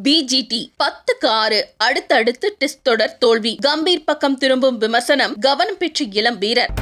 BGT 10க்கு 6 அடுத்தடுத்து test தொடர் தோல்வி. கம்பீர் பக்கம் திரும்பும் விமர்சனம். கவனம் பெற்ற இளம் வீரர்.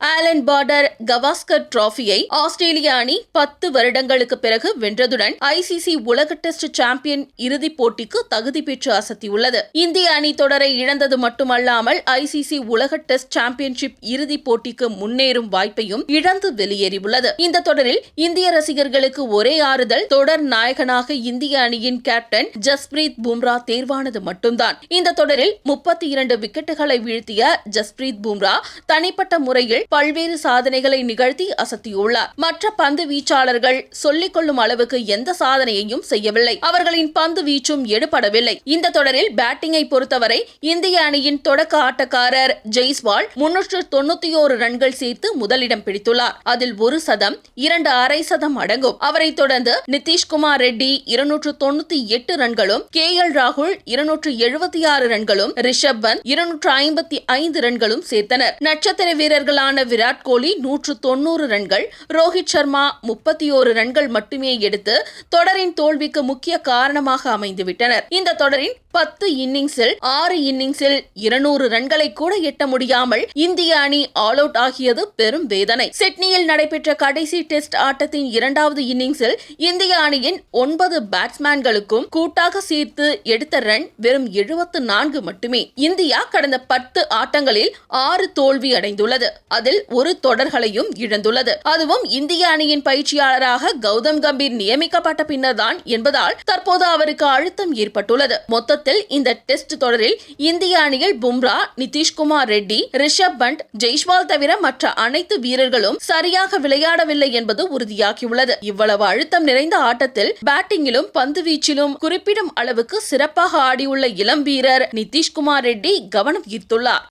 ஆலன் பார்டர் கவாஸ்கர் டிராபியை ஆஸ்திரேலிய அணி 10 வருடங்களுக்கு பிறகு வென்றதுடன் ICC உலக டெஸ்ட் சாம்பியன் இறுதிப் போட்டிக்கு தகுதி பெற்று அசத்தியுள்ளது. இந்திய அணி தொடரை இழந்தது மட்டுமல்லாமல் ICC உலக டெஸ்ட் சாம்பியன்ஷிப் இறுதிப் போட்டிக்கு முன்னேறும் வாய்ப்பையும் இழந்து வெளியேறியுள்ளது. இந்த தொடரில் இந்திய ரசிகர்களுக்கு ஒரே ஆறுதல், தொடர் நாயகனாக இந்திய அணியின் கேப்டன் ஜஸ்பிரீத் பும்ரா தேர்வானது மட்டும்தான். இந்த தொடரில் 32 விக்கெட்டுகளை வீழ்த்திய ஜஸ்பிரீத் பும்ரா தனிப்பட்ட முறையில் பல்வேறு சாதனைகளை நிகழ்த்தி அசத்தியுள்ளார். மற்ற பந்து வீச்சாளர்கள் சொல்லிக் கொள்ளும் அளவுக்கு எந்த சாதனையையும் செய்யவில்லை. அவர்களின் பந்து வீச்சும் எடுபடவில்லை. இந்த தொடரில் பேட்டிங்கை பொறுத்தவரை இந்திய அணியின் தொடக்க ஆட்டக்காரர் ஜெய்ஸ்வால் 391 ரன்கள் சேர்த்து முதலிடம் பிடித்துள்ளார். அதில் ஒரு சதம், 2 அரை சதம் அடங்கும். அவரை தொடர்ந்து நிதிஷ்குமார் ரெட்டி 298 ரன்களும், KL ராகுல் 276 ரன்களும், ரிஷப் பந்த் 255 ரன்களும் சேர்த்தனர். நட்சத்திர வீரர்களான விராட் கோலி 190 ரன்கள், ரோஹித் சர்மா 31 ரன்கள் மட்டுமே எடுத்து தொடரின் தோல்விக்கு முக்கிய காரணமாக அமைந்துவிட்டனர். இந்த தொடரின் 10 இன்னிங்ஸில் 6 இன்னிங்ஸில் 200 ரன்களை கூட எட்ட முடியாமல் இந்திய அணி ஆல் அவுட் ஆகியது பெரும் வேதனை. சிட்னியில் நடைபெற்ற கடைசி டெஸ்ட் ஆட்டத்தின் 2வது இன்னிங்ஸில் இந்திய அணியின் 9 பேட்ஸ்மேன்களுக்கும் கூட்டாக சேர்த்து எடுத்த ரன் வெறும் 74 மட்டுமே. இந்தியா கடந்த 10 ஆட்டங்களில் 6 தோல்வி அடைந்துள்ளது. அதில் ஒரு தொடர்களையும் இழந்துள்ளது. அதுவும் இந்திய அணியின் பயிற்சியாளராக கௌதம் கம்பீர் நியமிக்கப்பட்ட பின்னர்தான் என்பதால் தற்போது அவருக்கு அழுத்தம் ஏற்பட்டுள்ளது. மொத்தத்தில் இந்த டெஸ்ட் தொடரில் இந்திய அணியில் பும்ரா, நிதிஷ்குமார் ரெட்டி, ரிஷப் பந்த், ஜெய்ஸ்வால் தவிர மற்ற அனைத்து வீரர்களும் சரியாக விளையாடவில்லை என்பது உறுதியாகியுள்ளது. இவ்வளவு அழுத்தம் நிறைந்த ஆட்டத்தில் பேட்டிங்கிலும் பந்து வீச்சிலும் குறிப்பிடும் அளவுக்கு சிறப்பாக ஆடியுள்ள இளம் வீரர் நிதிஷ்குமார் ரெட்டி கவனம் ஈர்த்துள்ளார்.